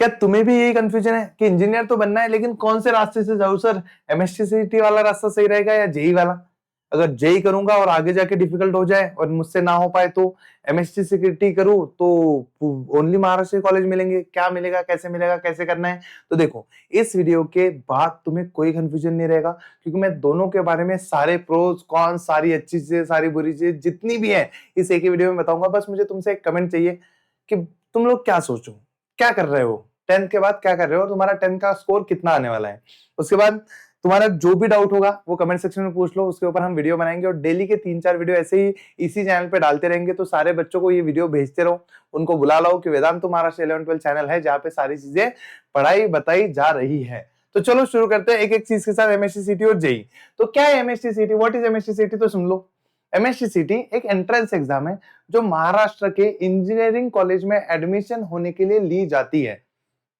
क्या तुम्हें भी यही कंफ्यूजन है कि इंजीनियर तो बनना है लेकिन कौन से रास्ते से जाऊं सर? एमएसटीसीटी वाला रास्ता सही रहेगा या जेई वाला? अगर जेई करूंगा और आगे जाके डिफिकल्ट हो जाए और मुझसे ना हो पाए तो एमएसटीसीटी करूं तो ओनली महाराष्ट्र कॉलेज मिलेंगे? क्या मिलेगा, कैसे मिलेगा, कैसे करना है? तो देखो, इस वीडियो के बाद तुम्हें कोई कंफ्यूजन नहीं रहेगा, क्योंकि मैं दोनों के बारे में सारे प्रोज कॉन, सारी अच्छी चीजें, सारी बुरी चीजें जितनी भी है इस एक ही वीडियो में बताऊंगा। बस मुझे तुमसे एक कमेंट चाहिए कि तुम लोग क्या सोचो, क्या कर रहे हो, 10th के बाद क्या कर रहे हो, और तुम्हारा 10th का स्कोर कितना आने वाला है। उसके बाद तुम्हारा जो भी डाउट होगा वो कमेंट सेक्शन में पूछ लो, उसके ऊपर हम वीडियो बनाएंगे और डेली के 3-4 वीडियो ऐसे ही इसी चैनल पे डालते रहेंगे। तो सारे बच्चों को ये वीडियो भेजते रहो, उनको बुला लो कि वेदांत महाराष्ट्र 11-12 चैनल है जहाँ पे सारी चीजें पढ़ाई बताई जा रही है। तो चलो शुरू करते हैं एक एक चीज के साथ, एमएसटीसीटी और जेई। तो क्या है एमएसटीसीटी, व्हाट इज एमएसटीसीटी? तो सुन लो, एमएसटीसीटी एक एंट्रेंस एग्जाम है जो महाराष्ट्र के इंजीनियरिंग कॉलेज में एडमिशन होने के लिए ली जाती है।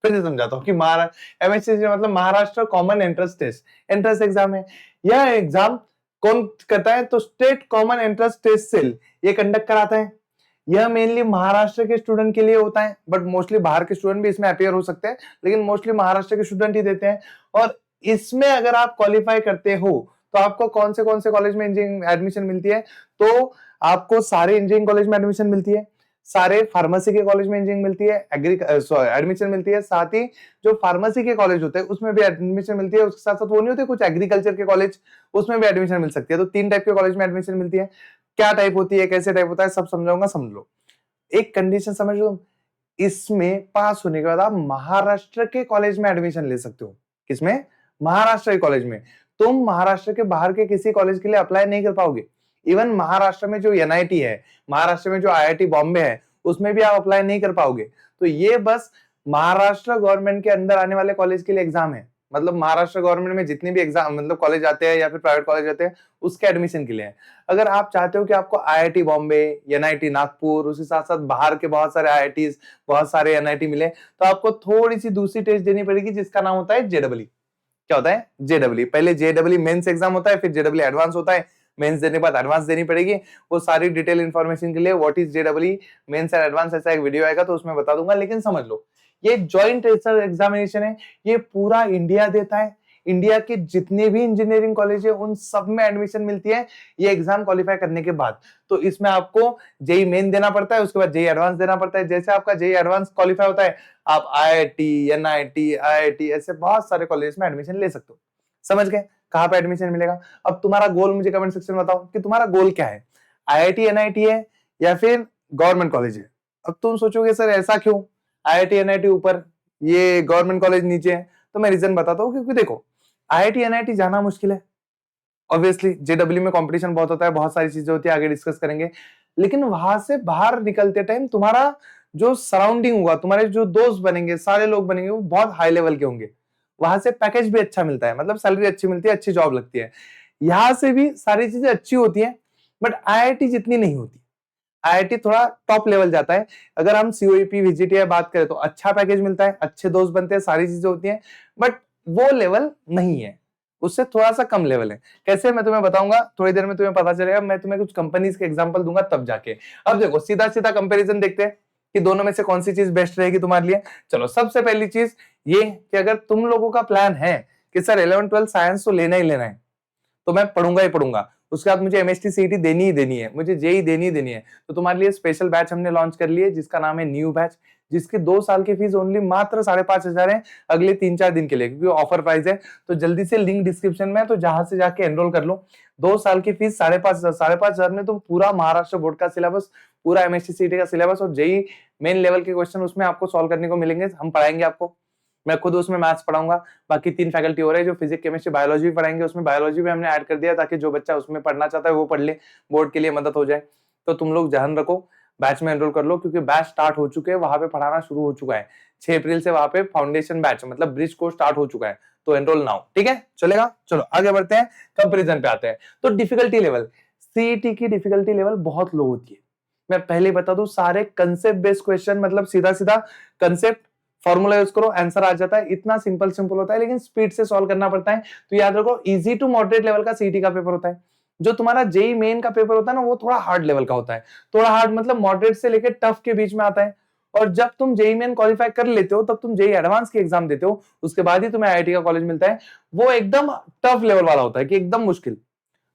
फिर से समझाता हूँ कि एमएससीसी मतलब Maharashtra common entrance test, entrance exam है। यह एग्जाम कौन करता है? तो state common entrance test cell ये कंडक्ट कराता है। यह मेनली महाराष्ट्र के स्टूडेंट के लिए होता है, बट मोस्टली बाहर के स्टूडेंट भी इसमें अपियर हो सकते हैं, लेकिन मोस्टली महाराष्ट्र के स्टूडेंट ही देते हैं। और इसमें अगर आप क्वालिफाई करते हो तो आपको कौन से कॉलेज में इंजीनियरिंग एडमिशन मिलती है? तो आपको सारे इंजीनियरिंग कॉलेज में एडमिशन मिलती है, सारे फार्मेसी के कॉलेज में इंजीनियरिंग मिलती है, एडमिशन मिलती है। साथ ही जो फार्मेसी के कॉलेज होते हैं उसमें भी एडमिशन मिलती है। उसके साथ साथ वो नहीं होते कुछ एग्रीकल्चर के कॉलेज, उसमें भी एडमिशन मिल सकती है। तो 3 टाइप के कॉलेज में एडमिशन मिलती है। क्या टाइप होती है, कैसे टाइप होता है, सब समझाऊंगा, समझ लो। एक कंडीशन समझ लो, इसमें पास होने के बाद आप महाराष्ट्र के कॉलेज में एडमिशन ले सकते हो। किसमें? महाराष्ट्र के कॉलेज में। तुम महाराष्ट्र के बाहर के किसी कॉलेज के लिए अप्लाई नहीं कर पाओगे। इवन महाराष्ट्र में जो एनआईटी है, महाराष्ट्र में जो आईआईटी बॉम्बे है, उसमें भी आप अप्लाई नहीं कर पाओगे। तो ये बस महाराष्ट्र गवर्नमेंट के अंदर आने वाले कॉलेज के लिए एग्जाम है। मतलब महाराष्ट्र गवर्नमेंट में जितने भी एग्जाम मतलब कॉलेज आते हैं या फिर प्राइवेट कॉलेज आते हैं उसके एडमिशन के लिए है। अगर आप चाहते हो कि आपको आईआईटी बॉम्बे, एनआईटी नागपुर, उसके साथ साथ बाहर के बहुत सारे आईआईटीज, बहुत सारे एनआईटी मिले, तो आपको थोड़ी सी दूसरी टेस्ट देनी पड़ेगी जिसका नाम होता है जेडब्ल्यू। क्या होता है? जेडब्ल्यू। पहले जेडब्ल्यू मेंस एग्जाम होता है, फिर जेडब्ल्यू एडवांस होता है। मेंस देने के बाद एडवांस देनी पड़ेगी। वो सारी डिटेल इंफॉर्मेशन के लिए what is JW mains and advance ऐसा एक वीडियो आएगा तो उसमें बता दूंगा। लेकिन समझ लो, ये जॉइंट एग्जामिनेशन है, ये पूरा इंडिया देता है। इंडिया के जितने भी इंजीनियरिंग कॉलेज है उन सब में एडमिशन मिलती है ये एग्जाम क्वालिफाई करने के बाद। तो इसमें आपको जेई मेन देना पड़ता है, उसके बाद जेई एडवांस देना पड़ता है। जैसे आपका जेई एडवांस क्वालिफाई होता है, आप आईआईटी, एनआईटी, आईआईटी ऐसे बहुत सारे कॉलेज में एडमिशन ले सकते हो। समझ गए कहां पे एडमिशन मिलेगा? अब तुम्हारा गोल मुझे कमेंट सेक्शन में बताओ कि तुम्हारा गोल क्या है, आईआईटी, एनआईटी है या फिर गवर्नमेंट कॉलेज है? अब तुम सोचोगे सर ऐसा क्यों, आईआईटी एनआईटी ऊपर, ये गवर्नमेंट कॉलेज नीचे है। तो मैं रीजन बताता हूँ, क्योंकि देखो आईआईटी एनआईटी जाना मुश्किल है, ऑब्वियसली जेडब्ल्यू में कंपटीशन बहुत होता है, बहुत सारी चीजें होती है, आगे डिस्कस करेंगे। लेकिन वहां से बाहर निकलते टाइम तुम्हारा जो सराउंडिंग होगा, तुम्हारे जो दोस्त बनेंगे, सारे लोग बनेंगे, वो बहुत हाई लेवल के होंगे। वहां से पैकेज भी अच्छा मिलता है, मतलब सैलरी अच्छी मिलती है, अच्छी जॉब लगती है। यहाँ से भी सारी चीजें अच्छी होती है, बट आईआईटी जितनी नहीं होती। आईआईटी थोड़ा टॉप लेवल जाता है। अगर हम सीओईपी विजिटिया बात करें तो अच्छा पैकेज मिलता है, अच्छे दोस्त बनते हैं, सारी चीजें होती हैं, बट वो लेवल नहीं है, उससे थोड़ा सा कम लेवल है। कैसे मैं तुम्हें बताऊंगा, थोड़ी देर में तुम्हें पता चलेगा। मैं तुम्हें कुछ कंपनीज के एग्जांपल दूंगा तब जाके। अब देखो सीधा सीधा कंपैरिजन देखते हैं कि दोनों में से कौन सी चीज बेस्ट रहेगी तुम्हारे लिए। चलो सबसे पहली चीज ये कि अगर तुम लोगों का प्लान है कि सर 11-12 साइंस तो लेना ही लेना है, तो मैं पढ़ूंगा ही पढ़ूंगा, उसके बाद मुझे एमएसटीसीटी देनी ही देनी है, मुझे जेई देनी ही देनी है, तो तुम्हारे लिए स्पेशल बैच हमने लॉन्च कर लिए जिसका नाम है न्यू बैच, जिसकी 2 साल की फीस ओनली मात्र 5,500 है अगले 3-4 दिन के लिए, क्योंकि ऑफर प्राइस है। तो जल्दी से लिंक डिस्क्रिप्शन में है, तो जहां से जाके एनरोल कर लो। 2 साल की फीस 5,500 में तुम पूरा महाराष्ट्र बोर्ड का सिलेबस, पूरा एमएसटीसीटी का सिलेबस और जेई मेन लेवल के क्वेश्चन उसमें आपको सॉल्व करने को मिलेंगे। हम पढ़ाएंगे आपको, मैं खुद उसमें मैथ्स पढ़ाऊंगा, बाकी 3 फैकल्टी हो रहे हैं जो फिजिक्स, केमिस्ट्री, बायोलॉजी भी पढ़ाएंगे। उसमें बायोलॉजी भी हमने ऐड कर दिया ताकि जो बच्चा उसमें पढ़ना चाहता है वो पढ़ ले, बोर्ड के लिए मदद हो जाए। तो तुम लोग ध्यान रखो, बैच में एनरोल कर लो, क्योंकि बैच स्टार्ट हो चुके हैं, वहां पे पढ़ाना शुरू हो चुका है। 6 अप्रैल से वहां पे फाउंडेशन बैच मतलब ब्रिज कोर्स स्टार्ट हो चुका है, तो एनरोल नाउ, ठीक है? चलेगा? चलो आगे बढ़ते हैं, कंपेरिजन पे आते हैं। तो डिफिकल्टी लेवल, सीईटी की डिफिकल्टी लेवल बहुत लो होती है। मैं पहले बता दूं, सारे कंसेप्ट बेस्ड क्वेश्चन, मतलब सीधा सीधा कंसेप्ट, फॉर्मूला यूज करो, आंसर आ जाता है। इतना सिंपल सिंपल होता है, लेकिन स्पीड से सॉल्व करना पड़ता है। तो याद रखो, इजी टू मॉडरेट लेवल का सीईटी का पेपर होता है। जो तुम्हारा जेई मेन का पेपर होता है ना, वो थोड़ा हार्ड लेवल का होता है। थोड़ा हार्ड मतलब मॉडरेट से लेकर टफ के बीच में आता है। और जब तुम जेई मेन क्वालिफाई कर लेते हो तब तुम जेई एडवांस की एग्जाम देते हो, उसके बाद ही तुम्हें आईआईटी का कॉलेज मिलता है। वो एकदम टफ लेवल वाला होता है कि एकदम मुश्किल।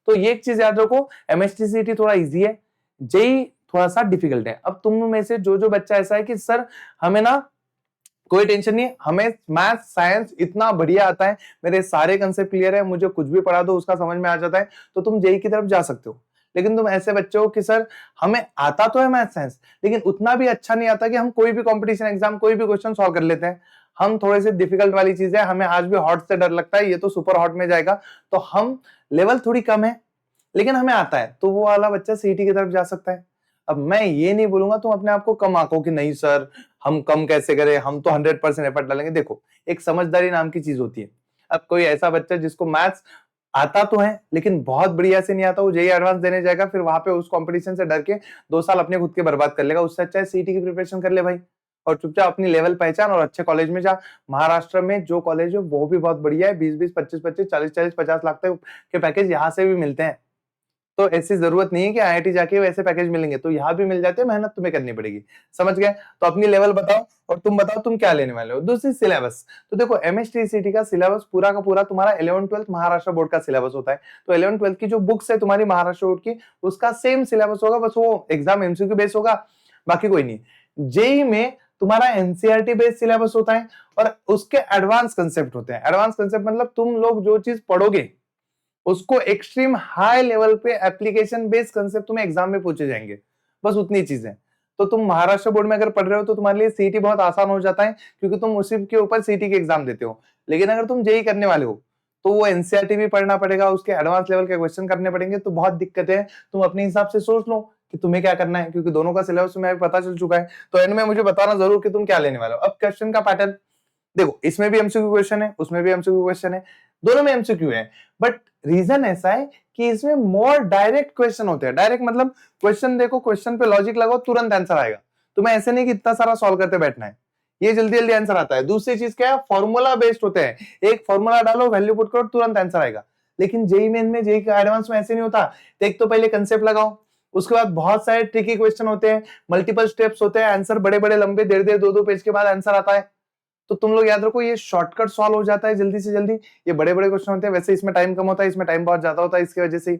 तो ये एक चीज याद रखो, एमएसटीसीटी थोड़ा इजी है, जेई थोड़ा सा डिफिकल्ट है। अब तुम में से जो जो बच्चा ऐसा है कि सर हमें ना कोई टेंशन नहीं, हमें मैथ साइंस इतना बढ़िया आता है, मेरे सारे कंसेप्ट क्लियर है, मुझे कुछ भी पढ़ा दो उसका समझ में आ जाता है, तो तुम जेई की तरफ जा सकते हो। लेकिन तुम ऐसे बच्चे हो कि सर हमें आता तो है मैथ साइंस, लेकिन उतना भी अच्छा नहीं आता कि हम कोई भी कंपटीशन एग्जाम कोई भी क्वेश्चन सॉल्व कर लेते हैं। हम थोड़े से डिफिकल्ट वाली चीज है, हमें आज भी हॉट से डर लगता है, ये तो सुपर हॉट में जाएगा, तो हम लेवल थोड़ी कम है लेकिन हमें आता है, तो वो वाला बच्चा सीईटी की तरफ जा सकता है। अब मैं ये नहीं बोलूंगा तुम अपने आप को कम आंको कि नहीं सर हम कम कैसे करें, हम तो 100% एफर्ट डालेंगे। देखो एक समझदारी नाम की चीज होती है। अब कोई ऐसा बच्चा जिसको मैथ्स आता तो है लेकिन बहुत बढ़िया से नहीं आता, वो जेईई एडवांस देने जाएगा, फिर वहां पे उस कंपटीशन से डर के 2 साल अपने खुद के बर्बाद कर लेगा। उससे अच्छा है सीईटी की प्रिपरेशन कर ले भाई, और चुपचाप अपनी लेवल पहचान और अच्छे कॉलेज में जा। महाराष्ट्र में जो कॉलेज है वो भी बहुत बढ़िया है, 20-20, 25-25, 40-40, 50 लाख तक के पैकेज यहाँ से भी मिलते हैं। तो ऐसी जरूरत नहीं है कि आईआईटी जाके वैसे पैकेज मिलेंगे, तो यहाँ भी मिल जाते हैं, मेहनत तुम्हें करनी पड़ेगी। समझ गए? तो अपनी लेवल बताओ और तुम बताओ तुम क्या लेने वाले हो। दूसरी सिलेबस, तो देखो एमएसटीसीटी का सिलेबस पूरा का पूरा तुम्हारा 11th-12th महाराष्ट्र बोर्ड का सिलेबस होता है। तो 11th-12th की जो बुक्स है तुम्हारी महाराष्ट्र बोर्ड की, उसका सेम सिलेबस होगा, बस वो एग्जाम एमसीक्यू बेस होगा, बाकी कोई नहीं। जेई में तुम्हारा एनसीईआरटी बेस्ड सिलेबस होता है और उसके एडवांस कंसेप्ट होते हैं। एडवांस कंसेप्ट मतलब तुम लोग जो चीज पढ़ोगे उसको एक्सट्रीम हाई लेवल पे एप्लीकेशन बेस्ड कंसेप्ट तुम्हें एग्जाम में पूछे जाएंगे, बस उतनी चीजें। तो तुम महाराष्ट्र बोर्ड में अगर पढ़ रहे हो तो तुम्हारे लिए सीईटी बहुत आसान हो जाता है, क्योंकि तुम उसी के ऊपर सीईटी की एग्जाम देते हो। लेकिन अगर तुम जेई करने वाले हो तो वो एनसीईआरटी भी पढ़ना पड़ेगा, उसके एडवांस लेवल के क्वेश्चन करने पड़ेंगे, तो बहुत दिक्कतें हैं। तुम अपने हिसाब से सोच लो कि तुम्हें क्या करना है, क्योंकि दोनों का सिलेबस तुम्हें पता चल चुका है। तो एंड में मुझे बताना जरूर कि तुम क्या लेने वाले हो। अब क्वेश्चन का पैटर्न देखो, इसमें भी एमसीक्यू क्वेश्चन है, उसमें भी एमसीक्यू क्वेश्चन है, दोनों में एमसीक्यू है। बट रीजन ऐसा है कि इसमें मोर डायरेक्ट क्वेश्चन होते हैं। डायरेक्ट मतलब क्वेश्चन देखो, क्वेश्चन पे लॉजिक लगाओ, तुरंत आंसर आएगा। तुम्हें ऐसे नहीं कि इतना सारा सॉल्व करते बैठना है, ये जल्दी जल्दी आंसर आता है। दूसरी चीज क्या है, फॉर्मूला बेस्ड होते हैं, एक फॉर्मूला डालो, वैल्यू पुट करो, तुरंत आंसर आएगा। लेकिन जेई मेन में, जेई का एडवांस में ऐसे नहीं होता। एक तो पहले कंसेप्ट लगाओ, उसके बाद बहुत सारे ट्रिकी क्वेश्चन होते हैं, मल्टीपल स्टेप्स होते हैं, आंसर बड़े बड़े लंबे 1.5 2 पेज के बाद आंसर आता है। तो तुम लोग याद रखो, ये शॉर्टकट सॉल्व हो जाता है जल्दी से जल्दी। ये बड़े बड़े क्वेश्चन होते हैं, वैसे इसमें टाइम कम होता है, इसमें टाइम बहुत ज्यादा होता है इसकी वजह से।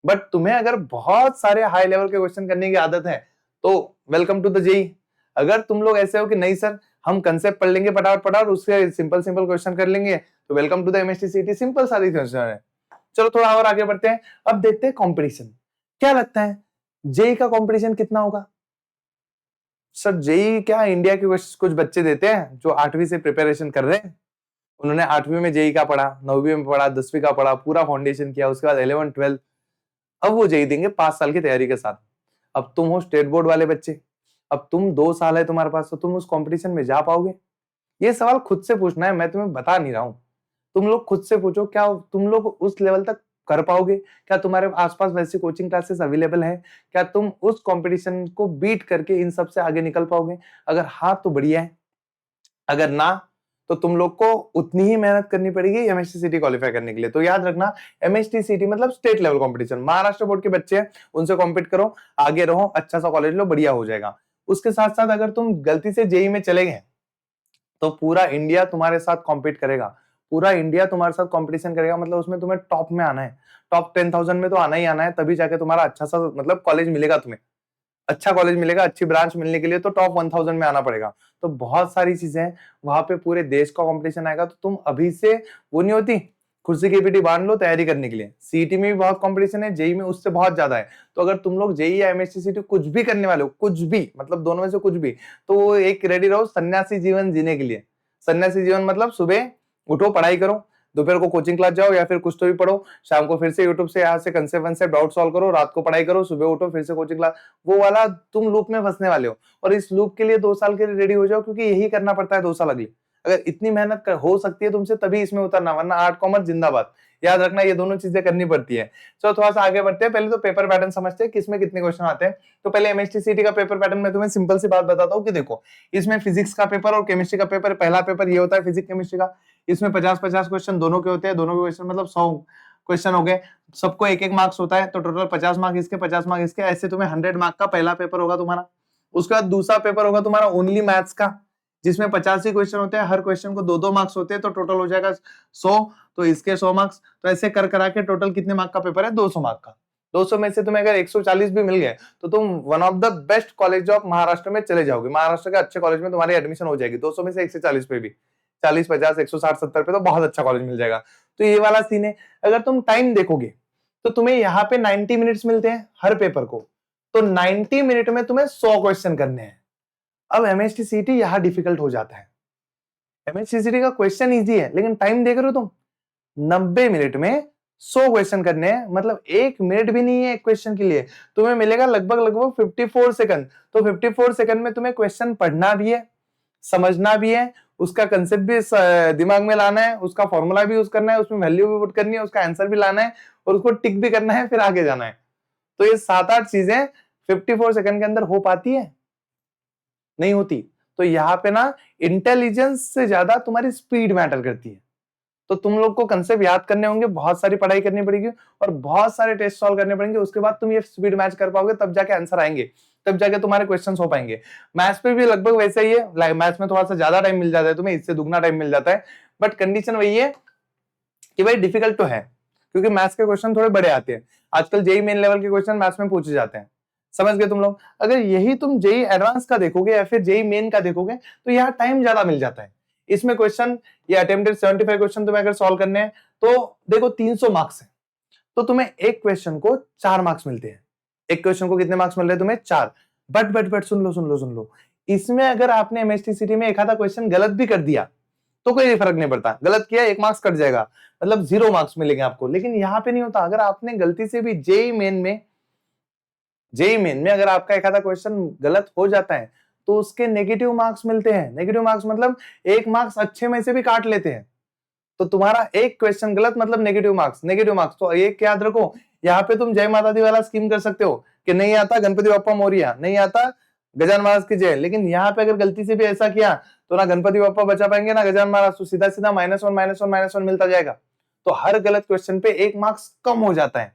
बट तुम्हें अगर बहुत सारे हाई लेवल के क्वेश्चन करने की आदत है तो वेलकम टू द जेई। अगर तुम लोग ऐसे हो कि नहीं सर हम कंसेप्ट पढ़ लेंगे फटाफट फटाफट, उससे सिंपल सिंपल क्वेश्चन कर लेंगे, तो वेलकम टू द एमएसटीसीटी, सिंपल सारी क्वेश्चन है। चलो थोड़ा और आगे बढ़ते हैं, अब देखते हैं कंपटीशन। क्या लगता है जेई का कंपटीशन कितना होगा? सर जेई क्या इंडिया के कुछ बच्चे देते हैं जो 8वीं से प्रिपरेशन कर रहे हैं, उन्होंने 8वीं में जेई का पढ़ा, 9वीं में पढ़ा, 10वीं का पढ़ा, पूरा फाउंडेशन किया, उसके बाद 11th-12th, अब वो जेई देंगे 5 साल की तैयारी के साथ। अब तुम हो स्टेट बोर्ड वाले बच्चे, अब तुम 2 साल है तुम्हारे पास, तो तुम उस कंपटीशन में जा पाओगे? ये सवाल खुद से पूछना है, मैं तुम्हें बता नहीं रहा हूं। तुम लोग खुद से पूछो, क्या तुम लोग उस लेवल तक कर पाओगे? क्या तुम्हारे आसपास वैसी कोचिंग क्लासेस अवेलेबल है? क्या तुम उस कंपटीशन को बीट करके इन सब से आगे निकल पाओगे? अगर हाँ तो बढ़िया है, अगर ना तो तुम लोग को उतनी ही मेहनत करनी पड़ेगी एमएसटीसीटी क्वालिफाई करने के लिए। तो याद रखना, एमएसटीसीटी मतलब state level competition. Maharashtra board के बच्चे हैं, उनसे कॉम्पीट करो, आगे रहो, अच्छा सा कॉलेज लो, बढ़िया हो जाएगा। उसके साथ साथ अगर तुम गलती से जेई में चले गए तो पूरा इंडिया तुम्हारे साथ कॉम्पीट करेगा, पूरा इंडिया तुम्हारे साथ कॉम्पिटिशन करेगा, मतलब उसमें तुम्हें टॉप में आना है, टॉप 10,000 में तो आना ही आना है, तभी जाके तुम्हारा अच्छा सा मतलब कॉलेज मिलेगा तुम्हें। अच्छा कॉलेज मिलेगा, अच्छी ब्रांच मिलने के लिए तो टॉप 1000 में आना पड़ेगा। तो बहुत सारी चीजें हैं, वहां पे पूरे देश का कंपटीशन आएगा। तो तुम अभी से वो नहीं होती कुर्सी की पीटी बांध लो तैयारी करने के लिए। सीईटी में भी बहुत कंपटीशन है, जेई में उससे बहुत ज्यादा है। तो अगर तुम लोग जेई या एमएसटीसीटी कुछ भी करने वाले हो, कुछ भी मतलब दोनों में से कुछ भी, तो वो एक रेडी रहो सन्यासी जीवन जीने के लिए। सन्यासी जीवन मतलब सुबह उठो, पढ़ाई करो, दोपहर को कोचिंग क्लास जाओ या फिर कुछ तो भी पढ़ो, शाम को फिर से यूट्यूब से यहाँ से कंसेप्ट डाउट सॉल्व करो, रात को पढ़ाई करो, सुबह उठो फिर से कोचिंग क्लास, वो वाला तुम लूप में फंसने वाले हो। और इस लूप के लिए 2 साल के लिए रेडी हो जाओ, क्योंकि यही करना पड़ता है 2 साल अगले। अगर इतनी मेहनत हो सकती है तुमसे तभी इसमें उतरना, वरना आर्ट कॉमर्स जिंदाबाद। याद रखना ये दोनों चीजें करनी पड़ती है। चलो थोड़ा सा आगे बढ़ते हैं, पहले तो पेपर पैटर्न समझते हैं किसमें कितने क्वेश्चन आते हैं। तो पहले एमएसटीसीटी का पेपर पैटर्न में तुम्हें सिंपल सी बात बताता हूँ कि देखो, इसमें फिजिक्स का पेपर और केमिस्ट्री का पेपर, पहला पेपर ये होता है फिजिक्स केमिस्ट्री का। इसमें 50-50 क्वेश्चन दोनों के होते हैं, दोनों के क्वेश्चन मतलब 100 क्वेश्चन हो गए, सबको एक एक मार्क्स होता है, तो टोटल 50 मार्क्स इसके, 50 मार्क्स इसके, ऐसे तुम्हें 100 मार्क का पहला पेपर होगा तुम्हारा। उसके बाद दूसरा पेपर होगा तुम्हारा ओनली मैथ्स का, जिसमें 85 क्वेश्चन होते हैं, हर क्वेश्चन को 2-2 मार्क्स होते हैं, तो टोटल हो जाएगा 100, तो इसके 100 मार्क्स, तो ऐसे कर करा के टोटल कितने मार्क का पेपर है, 200 मार्क का। 200 में से तुम्हें अगर 140 भी मिल गए तो तुम one of the best college of Maharashtra में चले जाओगे, महाराष्ट्र के अच्छे कॉलेज में तुम्हारी एडमिशन हो जाएगी। 200 में से 140 पे भी 40, 50, 160, 70 पे तो बहुत अच्छा कॉलेज मिल जाएगा। तो ये वाला सीन है। अगर तुम टाइम देखोगे तो तुम्हें यहाँ पे 90 मिनट्स मिलते हैं हर पेपर को, तो 90 मिनट में तुम्हें 100 क्वेश्चन करने हैं। अब एमएसटी सीटी यहाँ डिफिकल्ट हो जाता है। एमएसटी सीटी का क्वेश्चन इजी है, लेकिन टाइम देख रहे हो तुम, 90 मिनट में 100 क्वेश्चन करने हैं, मतलब 1 मिनट भी नहीं है एक क्वेश्चन के लिए। तुम्हें मिलेगा लगभग 54 सेकंड। तो 54 सेकंड में तुम्हें क्वेश्चन पढ़ना भी है, समझना भी है, उसका कंसेप्ट भी दिमाग में लाना है, उसका फॉर्मूला भी यूज करना है, उसमें वैल्यू भी पुट करनी है, उसका आंसर भी लाना है और उसको टिक भी करना है, फिर आगे जाना है। तो ये 7-8 चीजें 54 सेकंड के अंदर हो पाती है? नहीं होती। तो यहाँ पे ना इंटेलिजेंस से ज्यादा तुम्हारी स्पीड मैटर करती है। तो तुम लोग को कंसेप्ट याद करने होंगे, बहुत सारी पढ़ाई करनी पड़ेगी और बहुत सारे टेस्ट सॉल्व करने पड़ेंगे, उसके बाद तुम ये स्पीड मैच कर पाओगे, तब जाके आंसर आएंगे, तब जाके तुम्हारे क्वेश्चंस हो पाएंगे। मैथ्स पे भी लगभग वैसा ही है, मैथ्स में थोड़ा सा ज्यादा टाइम मिल जाता है तुम्हें, इससे दुगना टाइम मिल जाता है, बट कंडीशन वही है कि भाई डिफिकल्ट तो है, क्योंकि मैथ्स के क्वेश्चन थोड़े बड़े आते हैं। आजकल जेई मेन लेवल के क्वेश्चन मैथ्स में पूछे जाते हैं, समझ गए तुम लोग? अगर यही तुम जेई एडवांस का देखोगे या फिर जेई मेन का देखोगे तो यहाँ टाइम ज्यादा मिल जाता है। इसमें क्वेश्चन ये अटेम्प्टेड 75 क्वेश्चन तुम्हें अगर सॉल्व करने हैं तो देखो 300 मार्क्स है, तो तुम्हें एक क्वेश्चन को 4 मार्क्स मिलते हैं। एक क्वेश्चन को कितने मार्क्स मिल रहे हैं तुम्हें? 4। बट सुन लो, इसमें अगर आपने एमएसटीसीटी में एक आधा क्वेश्चन गलत भी कर दिया तो कोई फर्क नहीं पड़ता, गलत किया 1 मार्क्स कट जाएगा, मतलब 0 मार्क्स मिलेंगे आपको। लेकिन यहाँ पे नहीं होता। अगर आपने गलती से भी जेई मेन में अगर आपका एक आधा क्वेश्चन गलत हो जाता है तो उसके नेगेटिव मार्क्स मिलते हैं। नेगेटिव मार्क्स मतलब 1 मार्क्स अच्छे में से भी काट लेते हैं। तो तुम्हारा एक क्वेश्चन गलत मतलब नेगेटिव मार्क्स। तो एक याद रखो, यहाँ पे तुम जय माता दी वाला स्कीम कर सकते हो कि नहीं आता गणपति बप्पा मोरिया, नहीं आता गजानन महाराज की जय। लेकिन यहाँ पे अगर गलती से भी ऐसा किया तो ना गणपति बप्पा बचा पाएंगे ना गजानन महाराज, तो सीधा सीधा -1 मिलता जाएगा। तो हर गलत क्वेश्चन पे 1 मार्क्स कम हो जाता है।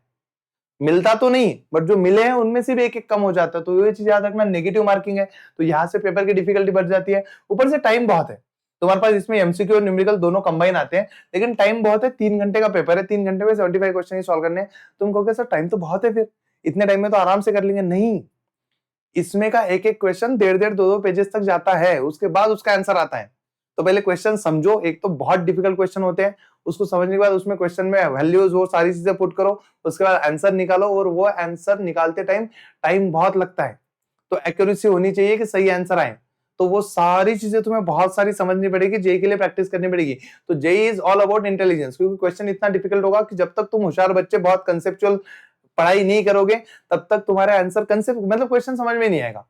मिलता तो नहीं, बट जो मिले हैं उनमें से भी एक कम हो जाता है। तो ये चीज याद रखना, नेगेटिव मार्किंग है, तो यहाँ से पेपर की डिफिकल्टी बढ़ जाती है। ऊपर से टाइम बहुत है तुम्हारे पास, इसमें एमसीक्यू और न्यूमेरिकल दोनों कंबाइन आते हैं, लेकिन टाइम बहुत है। 3 घंटे का पेपर है, 3 घंटे में 75 क्वेश्चन ही सॉल्व करने हैं। तुम कहोगे सर टाइम तो बहुत है, फिर इतने टाइम में तो आराम से कर लेंगे। नहीं, इसमें का एक क्वेश्चन 1.5 2 पेजेस तक जाता है, उसके बाद उसका आंसर आता है। तो पहले क्वेश्चन समझो, एक तो बहुत डिफिकल्ट क्वेश्चन होते हैं, उसको समझने के बाद उसमें क्वेश्चन में वैल्यूज वो सारी चीजें पुट करो, उसके बाद आंसर निकालो, और वो आंसर निकालते टाइम बहुत लगता है। तो एक्यूरेसी होनी चाहिए कि सही आंसर आए। तो वो सारी चीजें तुम्हें बहुत सारी समझनी पड़ेगी, जेई के लिए प्रैक्टिस करनी पड़ेगी। तो JEE is all about intelligence, क्योंकि क्वेश्चन इतना डिफिकल्ट होगा कि जब तक तुम होशियार बच्चे बहुत कंसेप्चुअल पढ़ाई नहीं करोगे तब तक तुम्हारे आंसर कंसेप्ट मतलब क्वेश्चन समझ में नहीं आएगा।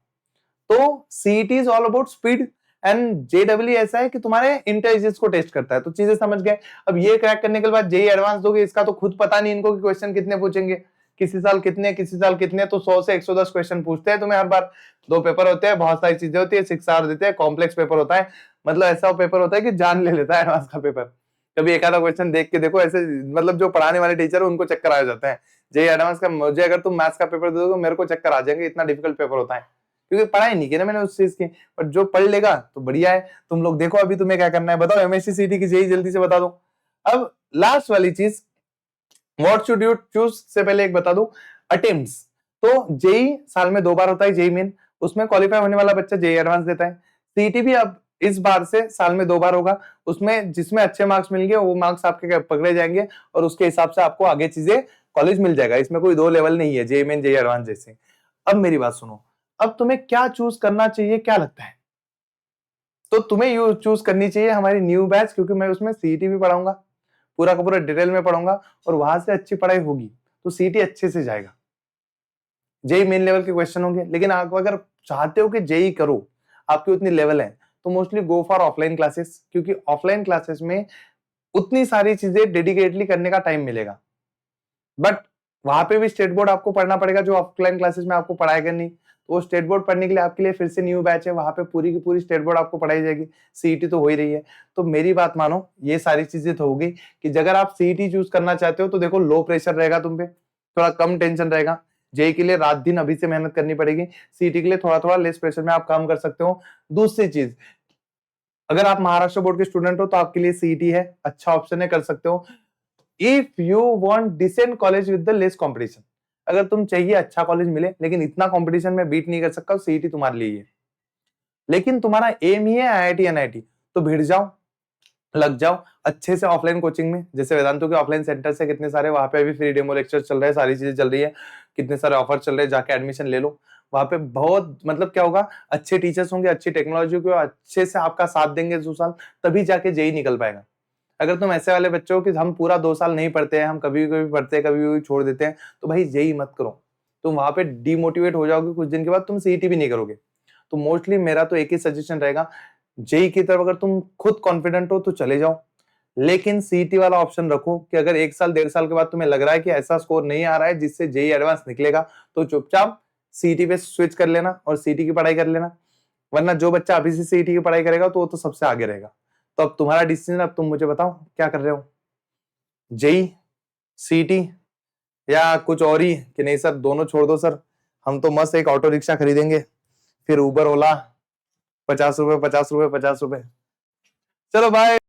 तो CET is all about speed and JW ऐसा है कि तुम्हारे इंटेलिजेंस को टेस्ट करता है। तो चीजें समझ गए। अब ये क्रैक करने के बाद जेई एडवांस दोगे, इसका तो खुद पता नहीं इनको कि क्वेश्चन कितने पूछेंगे, किसी साल कितने, तो 100 से 110 क्वेश्चन पूछते हैं तुम्हें हर बार। 2 पेपर होते हैं, बहुत सारी चीजें होती है, 6 आवर देते हैं, कॉम्प्लेक्स पेपर होता है, मतलब ऐसा पेपर होता है कि जान ले लेता है एडवांस का पेपर। कभी एक आधा क्वेश्चन देख के देखो, ऐसे मतलब जो पढ़ाने वाले टीचर है उनको चक्कर आ जाते हैं। जेई एडवांस का मुझे अगर तुम मैथ्स का पेपर दे दोगे मेरे को चक्कर आ जाएंगे, इतना डिफिकल्ट पेपर होता है, क्योंकि पढ़ाई नहीं की ना मैंने उस चीज की। बट जो पढ़ लेगा तो बढ़िया है। तुम लोग देखो अभी तुम्हें क्या करना है, बताओ एमएससी सीटी की जेई जल्दी से बता दो। अब लास्ट वाली चीज, व्हाट शुड यू चूज से पहले एक बता दूं, अटेम्प्ट्स। तो जेई साल में 2 बार होता है, जेई मेन, उसमें क्वालिफाई होने वाला बच्चा जेई एडवांस देता है। सीटी भी अब इस बार से साल में 2 बार होगा, उसमें जिसमें अच्छे मार्क्स मिलेंगे वो मार्क्स आपके पकड़े जाएंगे और उसके हिसाब से आपको आगे चीजें कॉलेज मिल जाएगा। इसमें कोई 2 लेवल नहीं है, जेई मेन जेई एडवांस जैसे। अब मेरी बात सुनो, अब तुम्हें क्या चूज करना चाहिए, क्या लगता है? तो तुम्हें यू चूज करनी चाहिए हमारी न्यू बैच, क्योंकि मैं उसमें सीईटी भी पढ़ाऊंगा, पूरा का पूरा डिटेल में पढ़ाऊंगा और वहां से अच्छी पढ़ाई होगी तो सीईटी अच्छे से जाएगा। जेई मेन लेवल के क्वेश्चन होंगे, लेकिन आप अगर चाहते हो कि जेई करो, आपकी उतनी लेवल है, तो mostly go for offline classes, क्योंकि ऑफलाइन क्लासेस में उतनी सारी चीजें डेडिकेटली करने का टाइम मिलेगा। बट वहां पे भी स्टेट बोर्ड आपको पढ़ना पड़ेगा, जो ऑफलाइन क्लासेस में आपको पढ़ाएगा नहीं। तो वो स्टेट बोर्ड पढ़ने के लिए आपके लिए फिर से न्यू बैच है, वहां पे पूरी की पूरी स्टेट बोर्ड आपको पढ़ाई जाएगी। सीईटी तो हो ही रही है। तो मेरी बात मानो, ये सारी चीजें तो होगी कि अगर आप सीईटी चूज करना चाहते हो तो देखो लो प्रेशर रहेगा तुम पे, थोड़ा कम टेंशन रहेगा। जेई के लिए रात दिन अभी से मेहनत करनी पड़ेगी, सीईटी के लिए थोड़ा थोड़ा लेस प्रेशर में आप काम कर सकते हो। दूसरी चीज, अगर आप महाराष्ट्र बोर्ड के स्टूडेंट हो तो आपके लिए सीईटी है, अच्छा ऑप्शन है, कर सकते हो। If you want decent college with the less competition, अगर तुम चाहिए अच्छा कॉलेज मिले लेकिन इतना कंपटीशन में बीट नहीं कर सकता, सीईटी तुम्हारे लिए है। लेकिन तुम्हारा एम ही है आईआईटी एनआईटी, तो भिड़ जाओ, लग जाओ अच्छे से ऑफलाइन कोचिंग में। जैसे वेदांतु के ऑफलाइन सेंटर से कितने सारे, वहां पे अभी फ्री डेमो लेक्चर चल रहे हैं, सारी चीजें चल रही है, कितने सारे ऑफर चल रहे हैं, जाके एडमिशन ले लो। वहां पे बहुत मतलब क्या होगा, अच्छे टीचर्स होंगे, अच्छी टेक्नोलॉजी को अच्छे से आपका साथ देंगे 2 साल, तभी जाके जेई निकल पाएगा। अगर तुम ऐसे वाले बच्चे हो कि हम पूरा 2 साल नहीं पढ़ते हैं, हम कभी कभी पढ़ते हैं, कभी कभी छोड़ देते हैं, तो भाई जेई मत करो। तुम वहां पे डिमोटिवेट हो जाओगे, कुछ दिन के बाद तुम सीईटी भी नहीं करोगे। तो मोस्टली मेरा तो एक ही सजेशन रहेगा, जेई की तरफ अगर तुम खुद कॉन्फिडेंट हो तो चले जाओ, लेकिन सीईटी वाला ऑप्शन रखो कि अगर 1 साल 1.5 साल के बाद तुम्हें लग रहा है कि ऐसा स्कोर नहीं आ रहा है जिससे जेई एडवांस निकलेगा, तो चुपचाप सीईटी पे स्विच कर लेना और सीईटी की पढ़ाई कर लेना। वरना जो बच्चा अभी से सीईटी की पढ़ाई करेगा तो वो तो सबसे आगे रहेगा। तो अब तुम्हारा डिसीजन, अब तुम मुझे बताओ क्या कर रहे हो, जेई, सीईटी या कुछ और ही, कि नहीं सर दोनों छोड़ दो सर, हम तो मस्त एक ऑटो रिक्शा खरीदेंगे, फिर उबर ओला, 50 रुपए 50 रुपए 50 रुपए। चलो बाय।